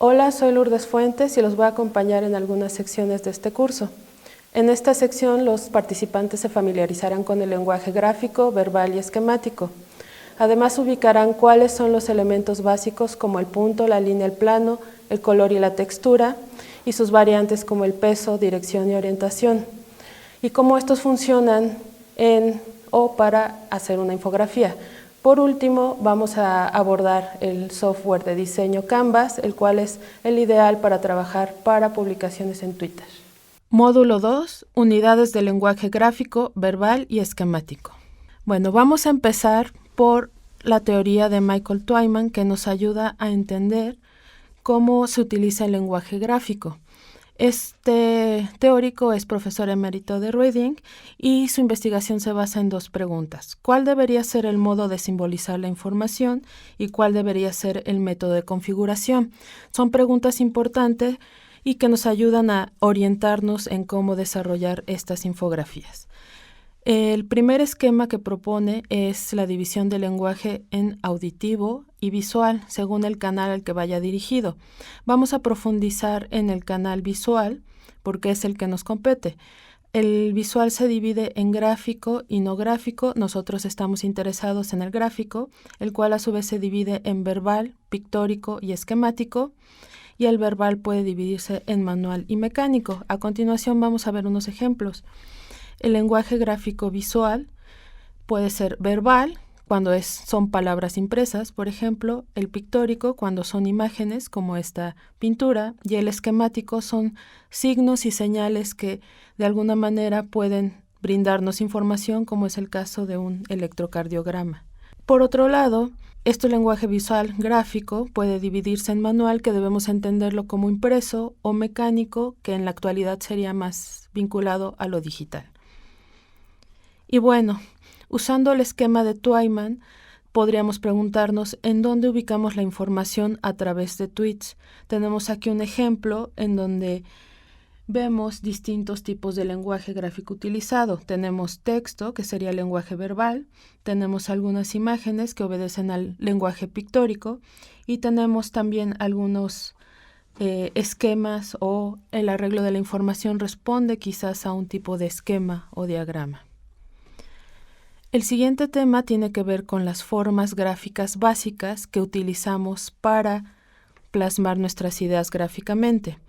Hola, soy Lourdes Fuentes y los voy a acompañar en algunas secciones de este curso. En esta sección los participantes se familiarizarán con el lenguaje gráfico, verbal y esquemático. Además ubicarán cuáles son los elementos básicos como el punto, la línea, el plano, el color y la textura, y sus variantes como el peso, dirección y orientación, y cómo estos funcionan en o para hacer una infografía. Por último, vamos a abordar el software de diseño Canvas, el cual es el ideal para trabajar para publicaciones en Twitter. Módulo 2, unidades de lenguaje gráfico, verbal y esquemático. Bueno, vamos a empezar por la teoría de Michael Twyman, que nos ayuda a entender cómo se utiliza el lenguaje gráfico. Este teórico es profesor emérito de Reading y su investigación se basa en dos preguntas. ¿Cuál debería ser el modo de simbolizar la información y cuál debería ser el método de configuración? Son preguntas importantes y que nos ayudan a orientarnos en cómo desarrollar estas infografías. El primer esquema que propone es la división del lenguaje en auditivo y visual, según el canal al que vaya dirigido. Vamos a profundizar en el canal visual, porque es el que nos compete. El visual se divide en gráfico y no gráfico. Nosotros estamos interesados en el gráfico, el cual a su vez se divide en verbal, pictórico y esquemático, y el verbal puede dividirse en manual y mecánico. A continuación vamos a ver unos ejemplos. El lenguaje gráfico visual puede ser verbal, cuando son palabras impresas, por ejemplo, el pictórico, cuando son imágenes, como esta pintura, y el esquemático son signos y señales que de alguna manera pueden brindarnos información, como es el caso de un electrocardiograma. Por otro lado, este lenguaje visual gráfico puede dividirse en manual, que debemos entenderlo como impreso, o mecánico, que en la actualidad sería más vinculado a lo digital. Y bueno, usando el esquema de Twyman, podríamos preguntarnos en dónde ubicamos la información a través de tweets. Tenemos aquí un ejemplo en donde vemos distintos tipos de lenguaje gráfico utilizado. Tenemos texto, que sería el lenguaje verbal, tenemos algunas imágenes que obedecen al lenguaje pictórico y tenemos también algunos esquemas, o el arreglo de la información responde quizás a un tipo de esquema o diagrama. El siguiente tema tiene que ver con las formas gráficas básicas que utilizamos para plasmar nuestras ideas gráficamente.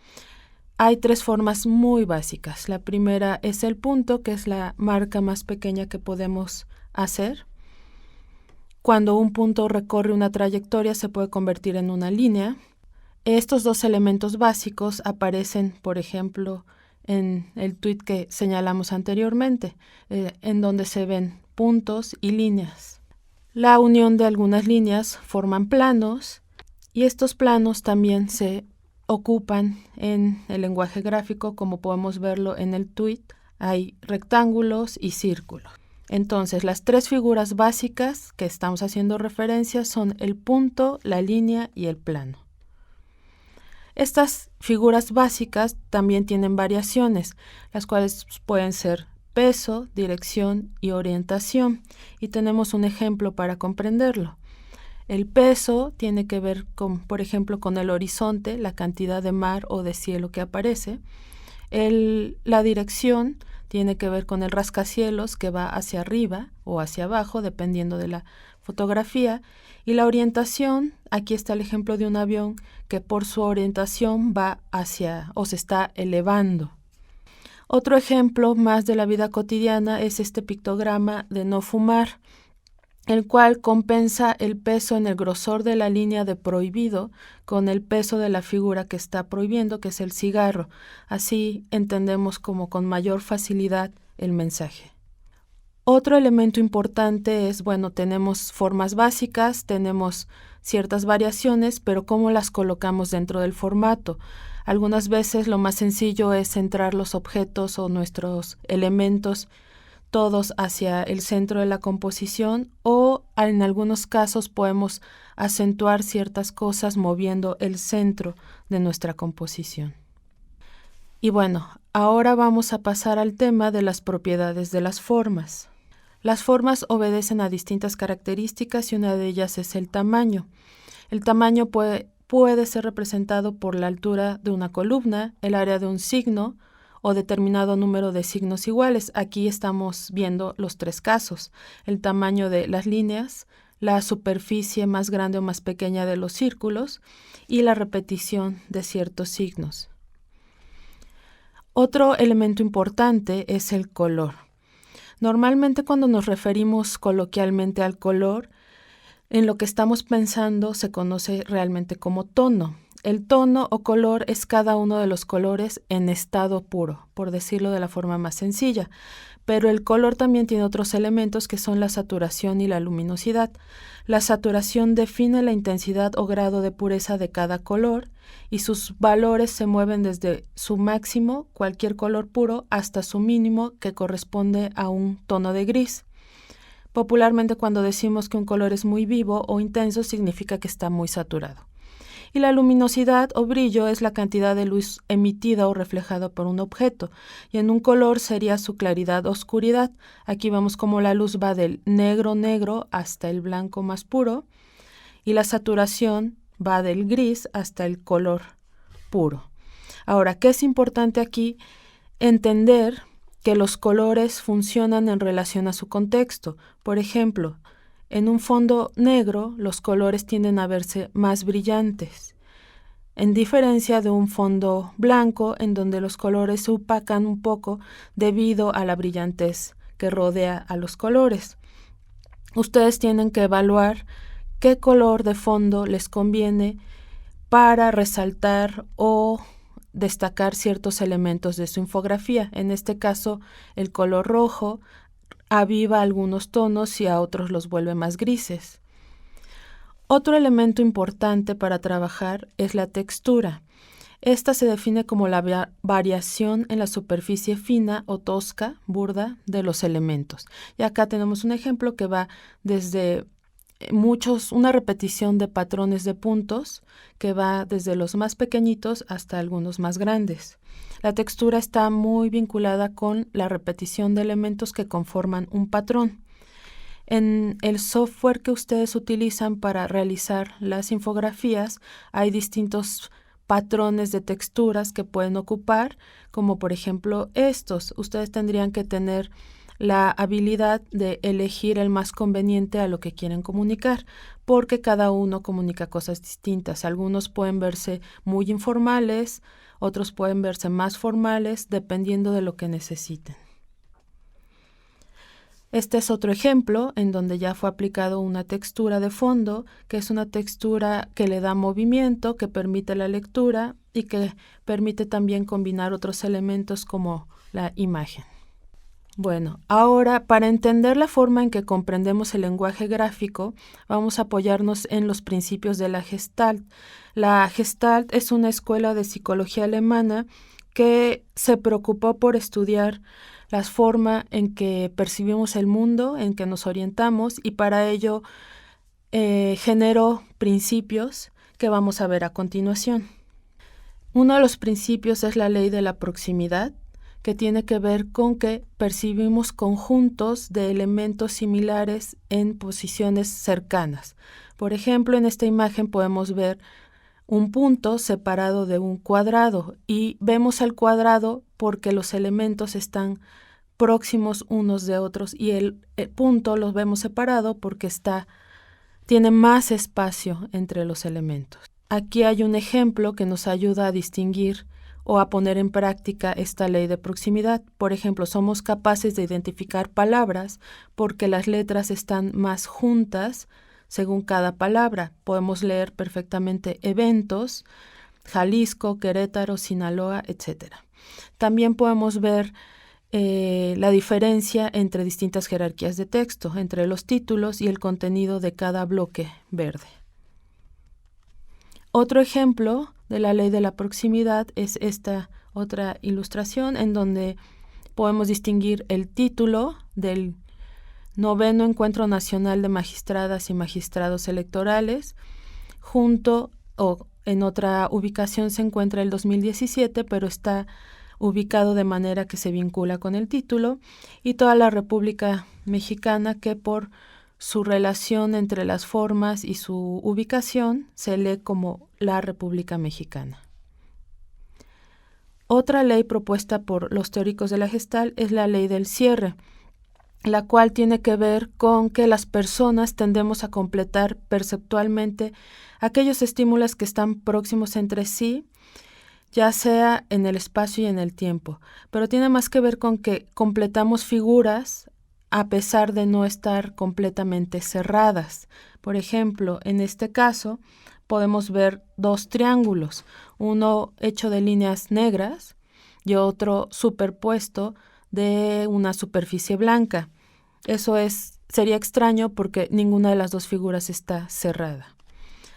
Hay tres formas muy básicas. La primera es el punto, que es la marca más pequeña que podemos hacer. Cuando un punto recorre una trayectoria se puede convertir en una línea. Estos dos elementos básicos aparecen, por ejemplo, en el tweet que señalamos anteriormente, en donde se ven puntos y líneas. La unión de algunas líneas forman planos y estos planos también se ocupan en el lenguaje gráfico, como podemos verlo en el tweet. Hay rectángulos y círculos. Entonces, las tres figuras básicas que estamos haciendo referencia son el punto, la línea y el plano. Estas figuras básicas también tienen variaciones, las cuales pueden ser peso, dirección y orientación, y tenemos un ejemplo para comprenderlo. El peso tiene que ver con, por ejemplo, con el horizonte, la cantidad de mar o de cielo que aparece. La dirección tiene que ver con el rascacielos que va hacia arriba o hacia abajo, dependiendo de la fotografía. Y la orientación, aquí está el ejemplo de un avión que por su orientación va hacia o se está elevando. Otro ejemplo más de la vida cotidiana es este pictograma de no fumar, el cual compensa el peso en el grosor de la línea de prohibido con el peso de la figura que está prohibiendo, que es el cigarro. Así entendemos como con mayor facilidad el mensaje. Otro elemento importante es, tenemos formas básicas, tenemos ciertas variaciones, pero cómo las colocamos dentro del formato. Algunas veces lo más sencillo es centrar los objetos o nuestros elementos todos hacia el centro de la composición, o en algunos casos podemos acentuar ciertas cosas moviendo el centro de nuestra composición. Y ahora vamos a pasar al tema de las propiedades de las formas. Las formas obedecen a distintas características y una de ellas es el tamaño. El tamaño puede puede ser representado por la altura de una columna, el área de un signo o determinado número de signos iguales. Aquí estamos viendo los tres casos: el tamaño de las líneas, la superficie más grande o más pequeña de los círculos y la repetición de ciertos signos. Otro elemento importante es el color. Normalmente cuando nos referimos coloquialmente al color, en lo que estamos pensando se conoce realmente como tono. El tono o color es cada uno de los colores en estado puro, por decirlo de la forma más sencilla. Pero el color también tiene otros elementos que son la saturación y la luminosidad. La saturación define la intensidad o grado de pureza de cada color y sus valores se mueven desde su máximo, cualquier color puro, hasta su mínimo, que corresponde a un tono de gris. Popularmente, cuando decimos que un color es muy vivo o intenso, significa que está muy saturado. Y la luminosidad o brillo es la cantidad de luz emitida o reflejada por un objeto, y en un color sería su claridad o oscuridad. Aquí vemos cómo la luz va del negro hasta el blanco más puro, y la saturación va del gris hasta el color puro. Ahora, ¿qué es importante aquí? Entender que los colores funcionan en relación a su contexto. Por ejemplo, en un fondo negro, los colores tienden a verse más brillantes, en diferencia de un fondo blanco, en donde los colores se opacan un poco debido a la brillantez que rodea a los colores. Ustedes tienen que evaluar qué color de fondo les conviene para resaltar o destacar ciertos elementos de su infografía. En este caso, el color rojo aviva algunos tonos y a otros los vuelve más grises. Otro elemento importante para trabajar es la textura. Esta se define como la variación en la superficie fina o tosca, burda, de los elementos. Y acá tenemos un ejemplo que va desde una repetición de patrones de puntos que va desde los más pequeñitos hasta algunos más grandes. La textura está muy vinculada con la repetición de elementos que conforman un patrón. En el software que ustedes utilizan para realizar las infografías hay distintos patrones de texturas que pueden ocupar, como por ejemplo estos. Ustedes tendrían que tener la habilidad de elegir el más conveniente a lo que quieren comunicar, porque cada uno comunica cosas distintas. Algunos pueden verse muy informales, otros pueden verse más formales, dependiendo de lo que necesiten. Este es otro ejemplo en donde ya fue aplicado una textura de fondo, que es una textura que le da movimiento, que permite la lectura y que permite también combinar otros elementos como la imagen. Bueno, ahora para entender la forma en que comprendemos el lenguaje gráfico, vamos a apoyarnos en los principios de la Gestalt. La Gestalt es una escuela de psicología alemana que se preocupó por estudiar la forma en que percibimos el mundo, en que nos orientamos, y para ello generó principios que vamos a ver a continuación. Uno de los principios es la ley de la proximidad, que tiene que ver con que percibimos conjuntos de elementos similares en posiciones cercanas. Por ejemplo, en esta imagen podemos ver un punto separado de un cuadrado y vemos el cuadrado porque los elementos están próximos unos de otros y el punto los vemos separado porque tiene más espacio entre los elementos. Aquí hay un ejemplo que nos ayuda a distinguir o a poner en práctica esta ley de proximidad. Por ejemplo, somos capaces de identificar palabras porque las letras están más juntas según cada palabra. Podemos leer perfectamente eventos, Jalisco, Querétaro, Sinaloa, etc. También podemos ver la diferencia entre distintas jerarquías de texto, entre los títulos y el contenido de cada bloque verde. Otro ejemplo de la ley de la proximidad es esta otra ilustración en donde podemos distinguir el título del 9º Encuentro Nacional de Magistradas y Magistrados Electorales. En otra ubicación se encuentra el 2017, pero está ubicado de manera que se vincula con el título, y toda la República Mexicana, que por su relación entre las formas y su ubicación se lee como la República Mexicana. Otra ley propuesta por los teóricos de la Gestalt es la ley del cierre, la cual tiene que ver con que las personas tendemos a completar perceptualmente aquellos estímulos que están próximos entre sí, ya sea en el espacio y en el tiempo, pero tiene más que ver con que completamos figuras a pesar de no estar completamente cerradas. Por ejemplo, en este caso podemos ver dos triángulos, uno hecho de líneas negras y otro superpuesto de una superficie blanca. Eso sería extraño porque ninguna de las dos figuras está cerrada.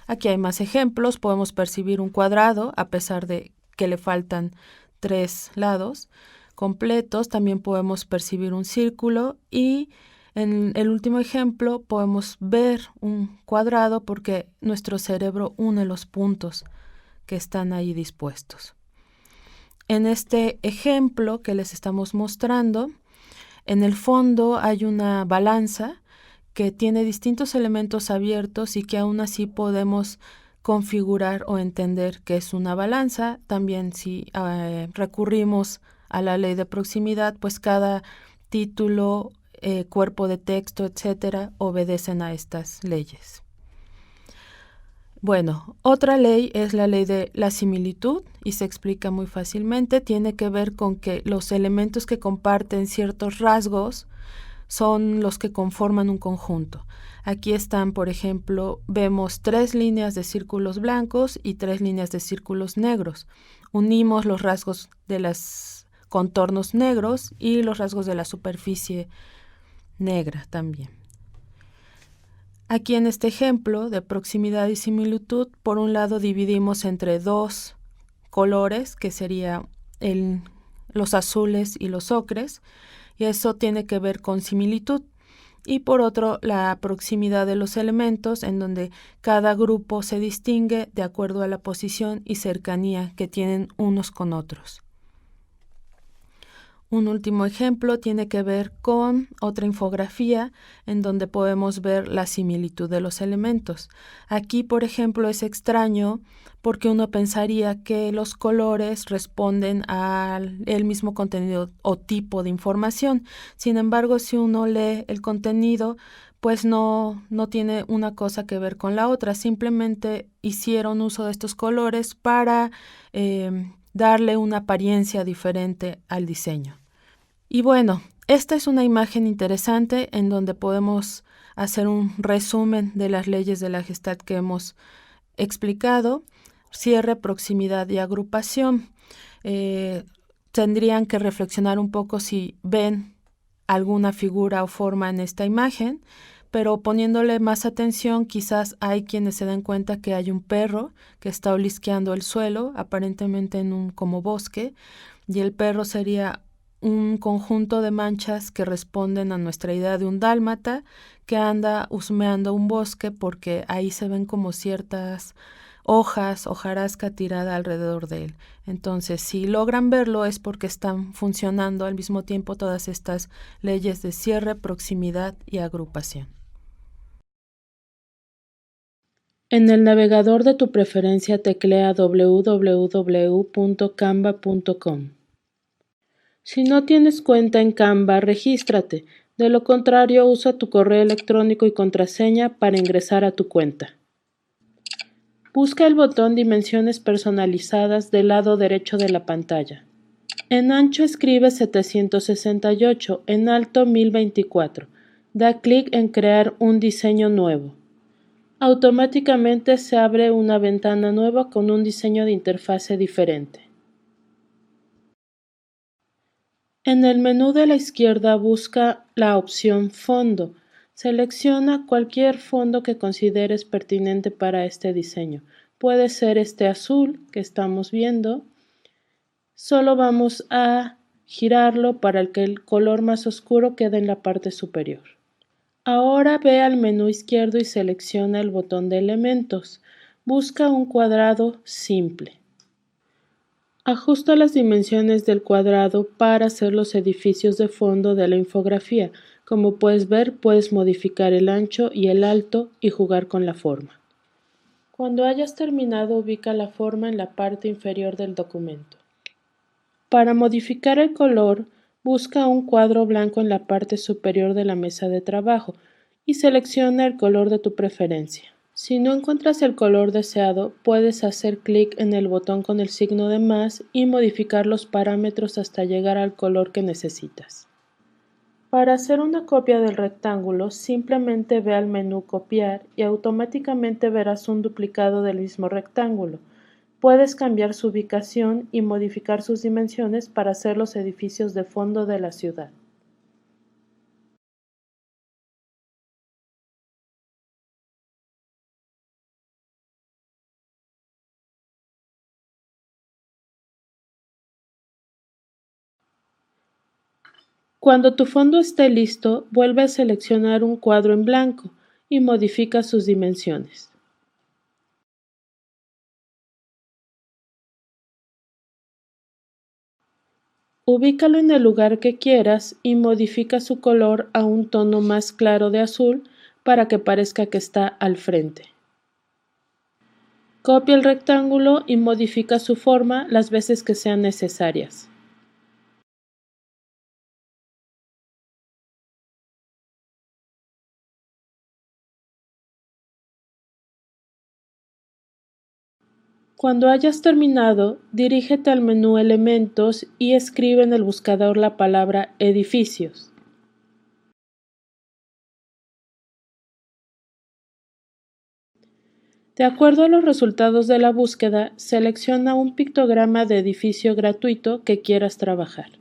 Aquí hay más ejemplos. Podemos percibir un cuadrado a pesar de que le faltan 3 lados completos. También podemos percibir un círculo y en el último ejemplo podemos ver un cuadrado porque nuestro cerebro une los puntos que están ahí dispuestos. En este ejemplo que les estamos mostrando, en el fondo hay una balanza que tiene distintos elementos abiertos y que aún así podemos configurar o entender que es una balanza. También si recurrimos a la ley de proximidad, pues cada título, cuerpo de texto, etcétera, obedecen a estas leyes. Bueno, otra ley es la ley de la similitud y se explica muy fácilmente. Tiene que ver con que los elementos que comparten ciertos rasgos son los que conforman un conjunto. Aquí están, por ejemplo, vemos 3 líneas de círculos blancos y 3 líneas de círculos negros. Unimos los rasgos de los contornos negros y los rasgos de la superficie negra también. Aquí en este ejemplo de proximidad y similitud, por un lado dividimos entre 2 colores, que serían los azules y los ocres, y eso tiene que ver con similitud. Y por otro, la proximidad de los elementos, en donde cada grupo se distingue de acuerdo a la posición y cercanía que tienen unos con otros. Un último ejemplo tiene que ver con otra infografía en donde podemos ver la similitud de los elementos. Aquí, por ejemplo, es extraño porque uno pensaría que los colores responden al mismo contenido o tipo de información. Sin embargo, si uno lee el contenido, pues no tiene una cosa que ver con la otra. Simplemente hicieron uso de estos colores para darle una apariencia diferente al diseño. Y bueno, esta es una imagen interesante en donde podemos hacer un resumen de las leyes de la Gestalt que hemos explicado: cierre, proximidad y agrupación. Tendrían que reflexionar un poco si ven alguna figura o forma en esta imagen, pero poniéndole más atención, quizás hay quienes se den cuenta que hay un perro que está olisqueando el suelo, aparentemente en un como bosque, y el perro sería un conjunto de manchas que responden a nuestra idea de un dálmata que anda husmeando un bosque, porque ahí se ven como ciertas hojas, hojarasca tirada alrededor de él. Entonces, si logran verlo es porque están funcionando al mismo tiempo todas estas leyes de cierre, proximidad y agrupación. En el navegador de tu preferencia teclea www.canva.com. Si no tienes cuenta en Canva, regístrate. De lo contrario, usa tu correo electrónico y contraseña para ingresar a tu cuenta. Busca el botón Dimensiones personalizadas del lado derecho de la pantalla. En ancho escribe 768, en alto 1024. Da clic en Crear un diseño nuevo. Automáticamente se abre una ventana nueva con un diseño de interfase diferente. En el menú de la izquierda busca la opción Fondo. Selecciona cualquier fondo que consideres pertinente para este diseño. Puede ser este azul que estamos viendo. Solo vamos a girarlo para que el color más oscuro quede en la parte superior. Ahora ve al menú izquierdo y selecciona el botón de elementos. Busca un cuadrado simple. Ajusta las dimensiones del cuadrado para hacer los edificios de fondo de la infografía. Como puedes ver, puedes modificar el ancho y el alto y jugar con la forma. Cuando hayas terminado, ubica la forma en la parte inferior del documento. Para modificar el color, busca un cuadro blanco en la parte superior de la mesa de trabajo y selecciona el color de tu preferencia. Si no encuentras el color deseado, puedes hacer clic en el botón con el signo de más y modificar los parámetros hasta llegar al color que necesitas. Para hacer una copia del rectángulo, simplemente ve al menú Copiar y automáticamente verás un duplicado del mismo rectángulo. Puedes cambiar su ubicación y modificar sus dimensiones para hacer los edificios de fondo de la ciudad. Cuando tu fondo esté listo, vuelve a seleccionar un cuadro en blanco y modifica sus dimensiones. Ubícalo en el lugar que quieras y modifica su color a un tono más claro de azul para que parezca que está al frente. Copia el rectángulo y modifica su forma las veces que sean necesarias. Cuando hayas terminado, dirígete al menú Elementos y escribe en el buscador la palabra Edificios. De acuerdo a los resultados de la búsqueda, selecciona un pictograma de edificio gratuito que quieras trabajar.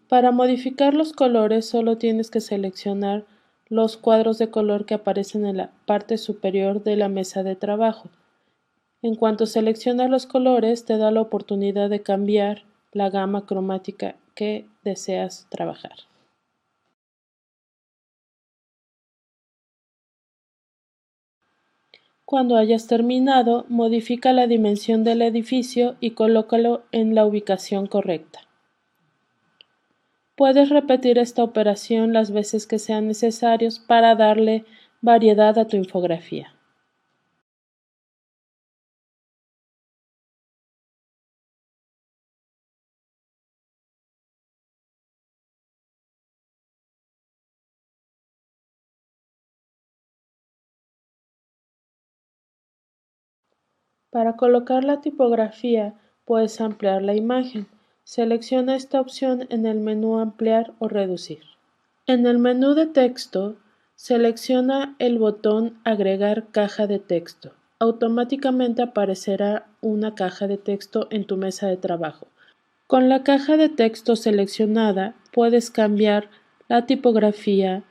Para modificar los colores solo tienes que seleccionar los cuadros de color que aparecen en la parte superior de la mesa de trabajo. En cuanto seleccionas los colores, te da la oportunidad de cambiar la gama cromática que deseas trabajar. Cuando hayas terminado, modifica la dimensión del edificio y colócalo en la ubicación correcta. Puedes repetir esta operación las veces que sean necesarios para darle variedad a tu infografía. Para colocar la tipografía, puedes ampliar la imagen. Selecciona esta opción en el menú Ampliar o Reducir. En el menú de texto, selecciona el botón Agregar caja de texto. Automáticamente aparecerá una caja de texto en tu mesa de trabajo. Con la caja de texto seleccionada, puedes cambiar la tipografía,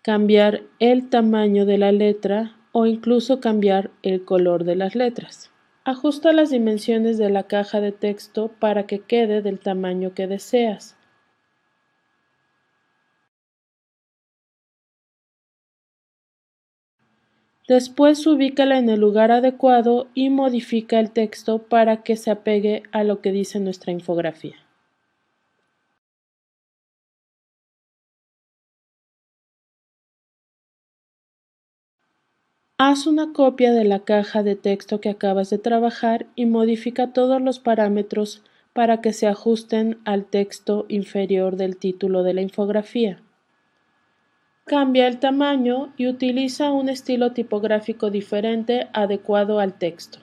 cambiar el tamaño de la letra o incluso cambiar el color de las letras. Ajusta las dimensiones de la caja de texto para que quede del tamaño que deseas. Después ubícala en el lugar adecuado y modifica el texto para que se apegue a lo que dice nuestra infografía. Haz una copia de la caja de texto que acabas de trabajar y modifica todos los parámetros para que se ajusten al texto inferior del título de la infografía. Cambia el tamaño y utiliza un estilo tipográfico diferente adecuado al texto.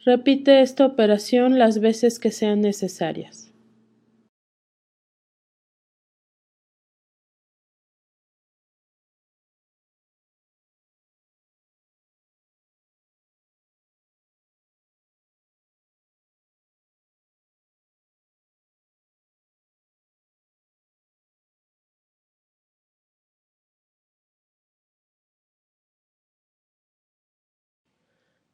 Repite esta operación las veces que sean necesarias.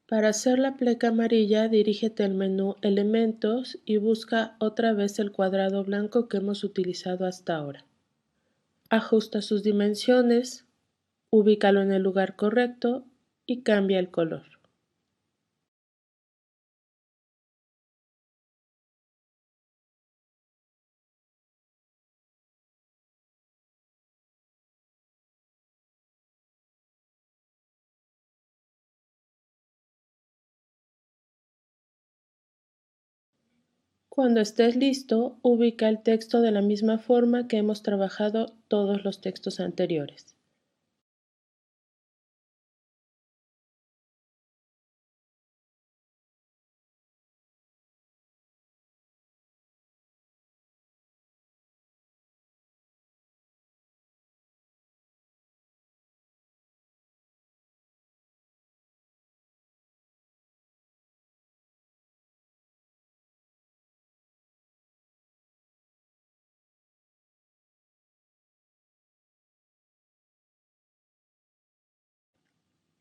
Para hacer la pleca amarilla, dirígete al menú Elementos y busca otra vez el cuadrado blanco que hemos utilizado hasta ahora. Ajusta sus dimensiones, ubícalo en el lugar correcto y cambia el color. Cuando estés listo, ubica el texto de la misma forma que hemos trabajado todos los textos anteriores.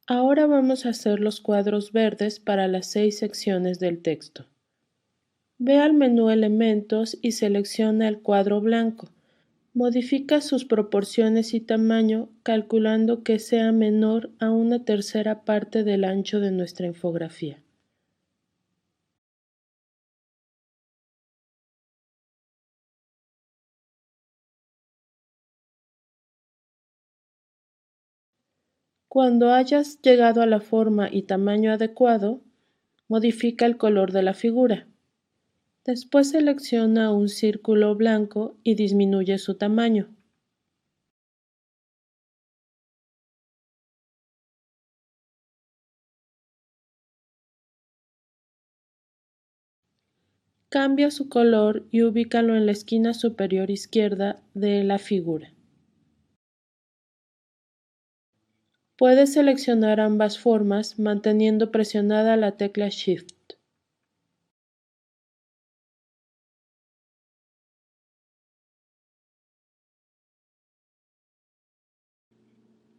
Ahora vamos a hacer los cuadros verdes para las 6 secciones del texto. Ve al menú Elementos y selecciona el cuadro blanco. Modifica sus proporciones y tamaño calculando que sea menor a 1/3 parte del ancho de nuestra infografía. Cuando hayas llegado a la forma y tamaño adecuado, modifica el color de la figura. Después selecciona un círculo blanco y disminuye su tamaño. Cambia su color y ubícalo en la esquina superior izquierda de la figura. Puedes seleccionar ambas formas manteniendo presionada la tecla Shift.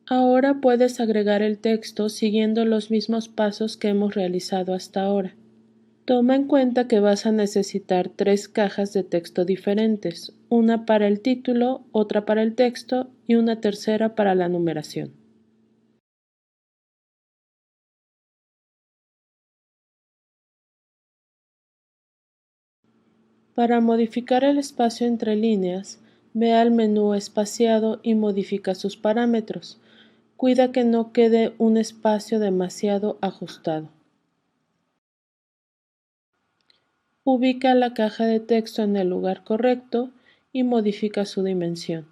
Ahora puedes agregar el texto siguiendo los mismos pasos que hemos realizado hasta ahora. Toma en cuenta que vas a necesitar 3 cajas de texto diferentes, una para el título, otra para el texto y una tercera para la numeración. Para modificar el espacio entre líneas, ve al menú Espaciado y modifica sus parámetros. Cuida que no quede un espacio demasiado ajustado. Ubica la caja de texto en el lugar correcto y modifica su dimensión.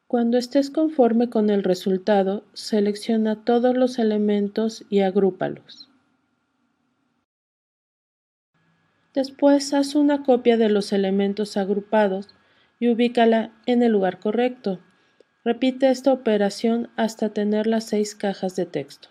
Cuando estés conforme con el resultado, selecciona todos los elementos y agrúpalos. Después haz una copia de los elementos agrupados y ubícala en el lugar correcto. Repite esta operación hasta tener las 6 cajas de texto.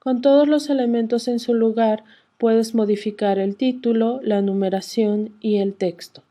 Con todos los elementos en su lugar, puedes modificar el título, la numeración y el texto.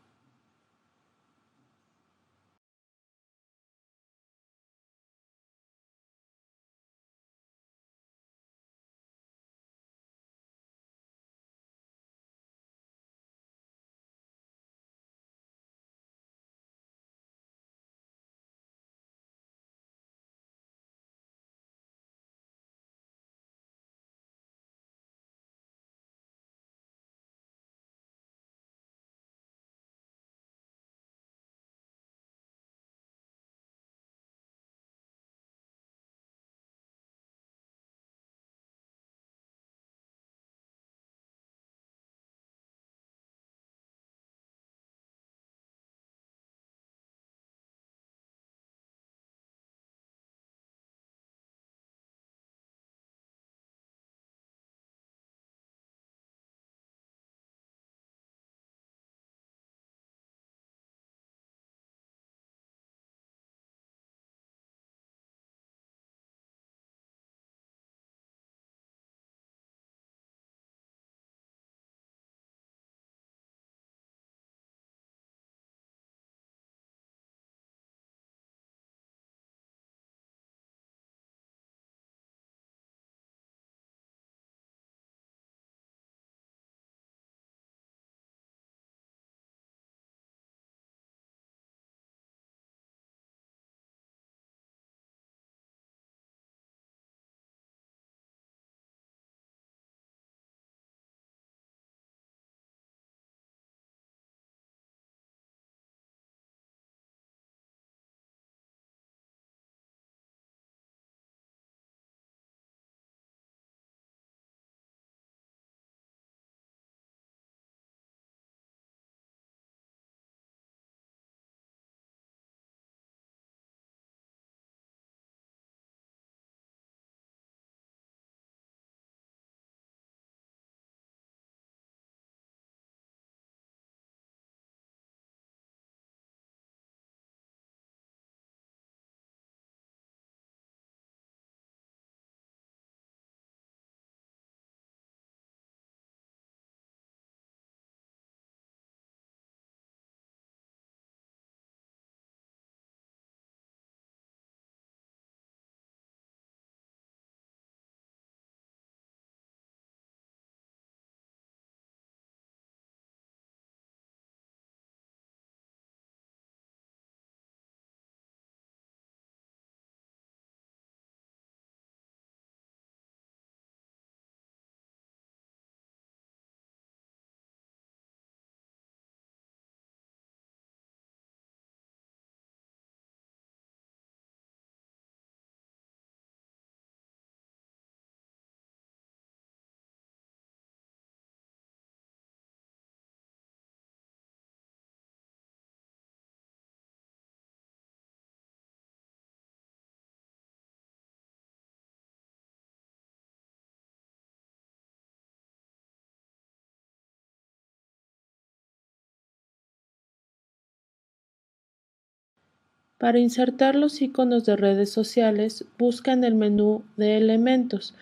Para insertar los iconos de redes sociales, busca en el menú de Elementos.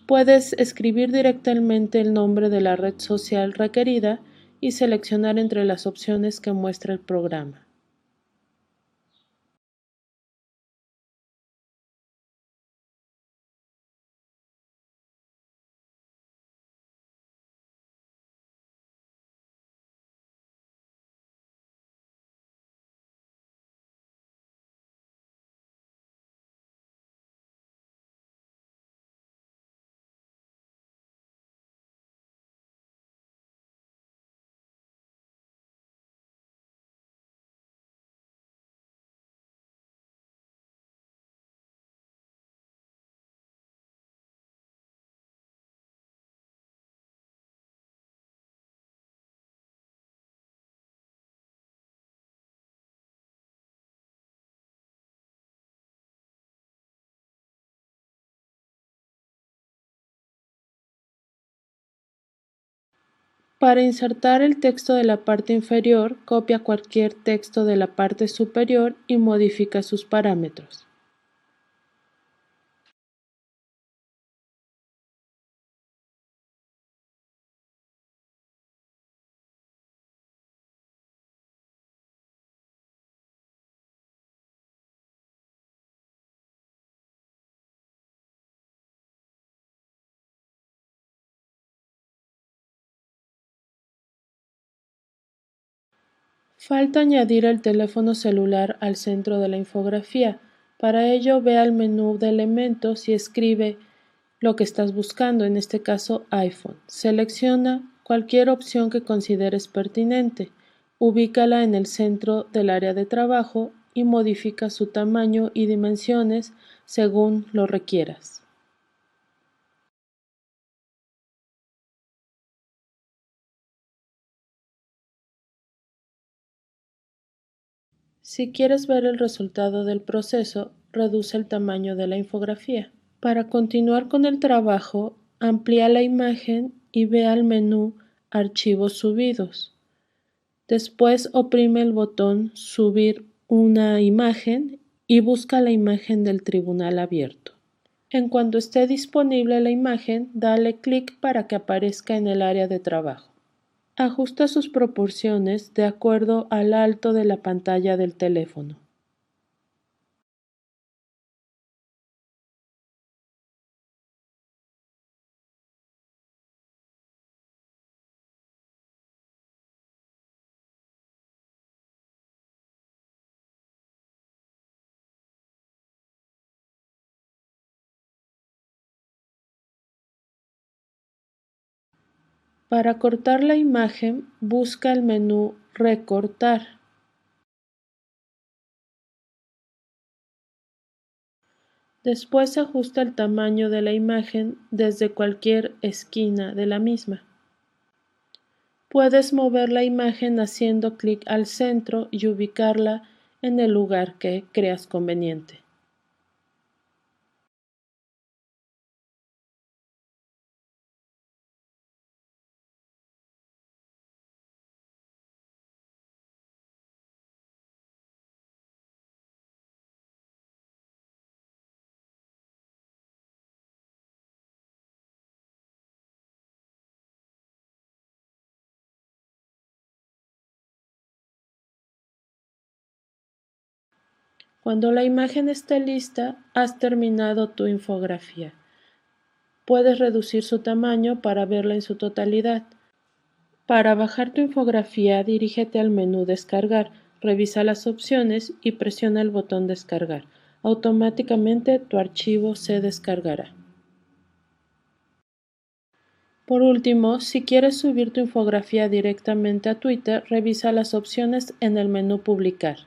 Puedes escribir directamente el nombre de la red social requerida y seleccionar entre las opciones que muestra el programa. Para insertar el texto de la parte inferior, copia cualquier texto de la parte superior y modifica sus parámetros. Falta añadir el teléfono celular al centro de la infografía. Para ello, ve al menú de elementos y escribe lo que estás buscando, en este caso iPhone. Selecciona cualquier opción que consideres pertinente, ubícala en el centro del área de trabajo y modifica su tamaño y dimensiones según lo requieras. Si quieres ver el resultado del proceso, reduce el tamaño de la infografía. Para continuar con el trabajo, amplía la imagen y ve al menú Archivos subidos. Después oprime el botón Subir una imagen y busca la imagen del tribunal abierto. En cuanto esté disponible la imagen, dale clic para que aparezca en el área de trabajo. Ajusta sus proporciones de acuerdo al alto de la pantalla del teléfono. Para cortar la imagen, busca el menú Recortar. Después ajusta el tamaño de la imagen desde cualquier esquina de la misma. Puedes mover la imagen haciendo clic al centro y ubicarla en el lugar que creas conveniente. Cuando la imagen esté lista, has terminado tu infografía. Puedes reducir su tamaño para verla en su totalidad. Para bajar tu infografía, dirígete al menú Descargar, revisa las opciones y presiona el botón Descargar. Automáticamente tu archivo se descargará. Por último, si quieres subir tu infografía directamente a Twitter, revisa las opciones en el menú Publicar.